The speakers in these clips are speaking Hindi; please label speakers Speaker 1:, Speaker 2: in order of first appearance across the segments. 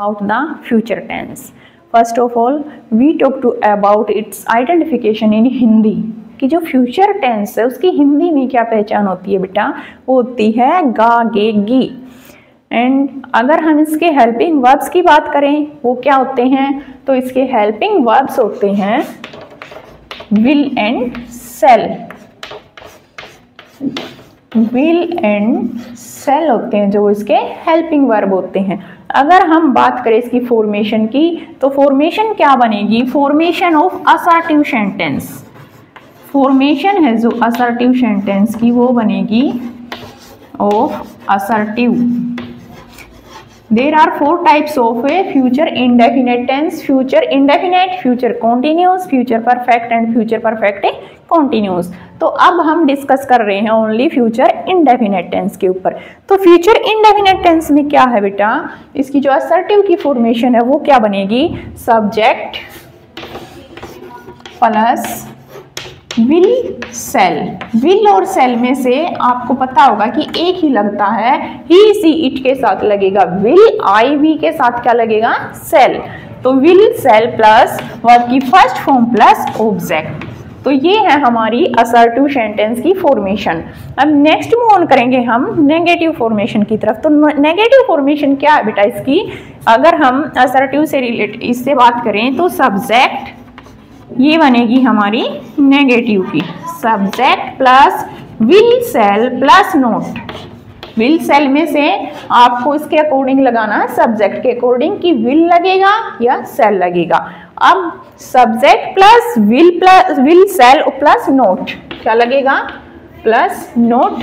Speaker 1: about the future tense. First of all, we talk to about its identification in Hindi. कि जो फ्यूचर टेंस है उसकी हिंदी में क्या पहचान होती है बेटा, वो होती है गा गे गी। एंड अगर हम इसके हेल्पिंग वर्ब्स की बात करें वो क्या होते हैं, तो इसके हेल्पिंग वर्ब्स होते हैं will and shall. Will and shall होते हैं जो इसके हेल्पिंग वर्ब होते हैं। अगर हम बात करें इसकी फॉर्मेशन की, तो फॉर्मेशन क्या बनेगी, formation of assertive sentence. Formation है जो असर्टिव सेंटेंस की वो बनेगी of assertive. There are 4 types of a future indefinite tense, future indefinite, future continuous, future perfect and future perfect continuous. तो अब हम डिस्कस कर रहे हैं ओनली फ्यूचर इंडेफिनेट टेंस के ऊपर। तो फ्यूचर इंडेफिनेट टेंस में क्या है बेटा, इसकी जो असर्टिव की फॉर्मेशन है वो क्या बनेगी, subject plus will shall. Will और सेल में से आपको पता होगा कि एक ही लगता है, ही सी इट के साथ लगेगा विल, आई वी के साथ क्या लगेगा, सेल। तो विल सेल प्लस वर्ब की फर्स्ट फॉर्म प्लस ऑब्जेक्ट। तो ये है हमारी असर्टिव सेंटेंस की फॉर्मेशन। अब नेक्स्ट मूव ऑन करेंगे हम नेगेटिव फॉर्मेशन की तरफ। तो नेगेटिव फॉर्मेशन क्या है बेटा इसकी, अगर हम असर्टिव से रिलेटेड इससे बात करें तो सब्जेक्ट ये बनेगी हमारी नेगेटिव की, subject plus will shall plus not. Will shall में से आपको इसके अकॉर्डिंग लगाना, सब्जेक्ट के अकॉर्डिंग कि विल लगेगा या सेल लगेगा। अब subject plus will shall plus not क्या लगेगा, प्लस नोट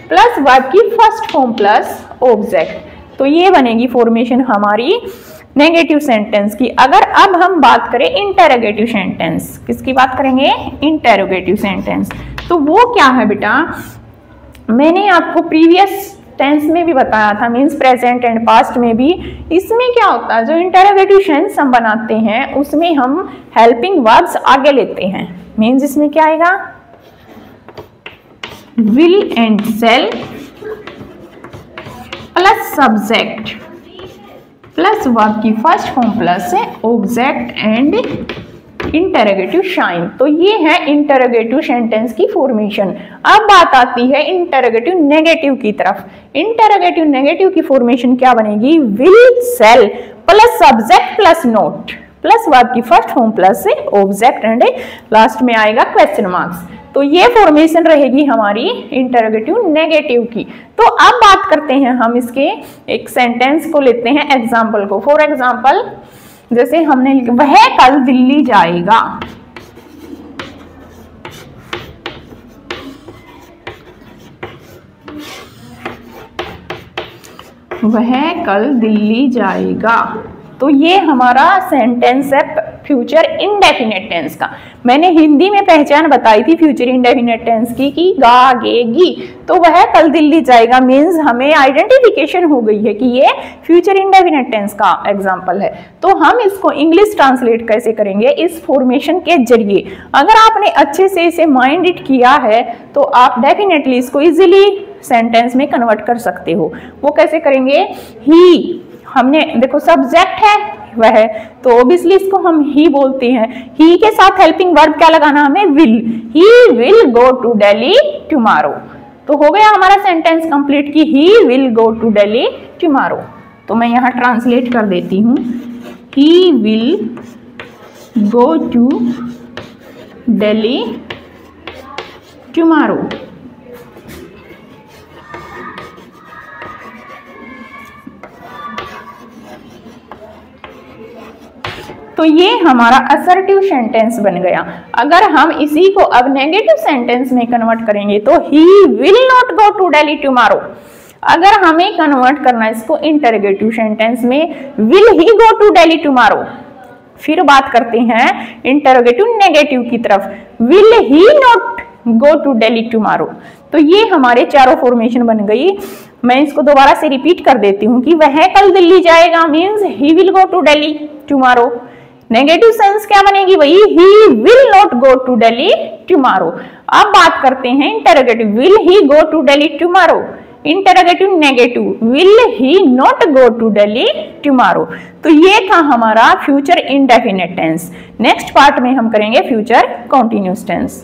Speaker 1: प्लस वर्ब की फर्स्ट फॉर्म प्लस ऑब्जेक्ट। तो ये बनेगी फॉर्मेशन हमारी नेगेटिव सेंटेंस की। अगर अब हम बात करें इंटेरोगेटिव सेंटेंस, किसकी बात करेंगे, इंटेरोगेटिव सेंटेंस। तो वो क्या है बेटा, मैंने आपको प्रीवियस टेंस में भी बताया था, मींस प्रेजेंट एंड पास्ट में भी। इसमें क्या होता है, जो इंटेरोगेटिव सेंस हम बनाते हैं उसमें हम हेल्पिंग वर्ब्स आगे लेते हैं। मींस इसमें क्या आएगा, will and shall plus subject plus verb की फर्स्ट फॉर्म प्लस है ऑब्जेक्ट एंड इंटेरोगेटिव साइन। तो ये है इंटेरोगेटिव सेंटेंस की फॉर्मेशन। अब बात आती है इंटेरोगेटिव नेगेटिव की तरफ। इंटेरोगेटिव नेगेटिव की फॉर्मेशन क्या बनेगी, will shall plus subject plus not plus verb की फर्स्ट फॉर्म प्लस है ऑब्जेक्ट एंड लास्ट में आएगा क्वेश्चन मार्क्स। तो ये फॉर्मेशन रहेगी हमारी इंटेरोगेटिव नेगेटिव की। तो अब बात करते हैं हम इसके एक सेंटेंस को लेते हैं एग्जाम्पल को। फॉर एग्जाम्पल जैसे हमने वह कल दिल्ली जाएगा। वह कल दिल्ली जाएगा। तो ये हमारा सेंटेंस है फ्यूचर इंडेफिनेट टेंस का। मैंने हिंदी में पहचान बताई थी फ्यूचर इंडेफिनेट टेंस की कि गा गे गी। तो वह कल दिल्ली जाएगा मीन्स हमें आइडेंटिफिकेशन हो गई है कि ये फ्यूचर इंडेफिनेट टेंस का एग्जाम्पल है। तो हम इसको इंग्लिश ट्रांसलेट कैसे करेंगे, इस फॉर्मेशन के जरिए। अगर आपने अच्छे से इसे माइंड इट किया है तो आप डेफिनेटली इसको इजीली सेंटेंस में कन्वर्ट कर सकते हो। वो कैसे करेंगे, ही, हमने देखो सब्जेक्ट है वह, तो ऑब्वियसली इसको हम ही बोलते हैं। ही के साथ हेल्पिंग वर्ब क्या लगाना हमें, will. He will go to Delhi tomorrow. तो हो गया हमारा सेंटेंस कंप्लीट कि he will go to Delhi tomorrow. तो मैं यहाँ ट्रांसलेट कर देती हूँ, he will go to Delhi tomorrow. तो ये हमारा असर्टिव सेंटेंस बन गया। अगर हम इसी को अब नेगेटिव सेंटेंस में कन्वर्ट करेंगे तो he will not go to Delhi tomorrow. अगर हमें कन्वर्ट करना इसको इंटेरोगेटिव सेंटेंस में, will he go to Delhi tomorrow. फिर बात करते हैं इंटेरोगेटिव नेगेटिव की तरफ, will he not go to Delhi tomorrow. तो ये हमारे चारों फॉर्मेशन बन गई। मैं इसको दोबारा से रिपीट कर देती हूँ कि वह कल दिल्ली जाएगा means he will go to Delhi tomorrow. Negative sense क्या बनेगी वही, he will not go to Delhi tomorrow. अब बात करते हैं interrogative, will he go to Delhi tomorrow. Interrogative negative, will he not go to Delhi tomorrow. तो ये था हमारा future indefinite tense. Next part में हम करेंगे फ्यूचर कंटिन्यूअस टेंस।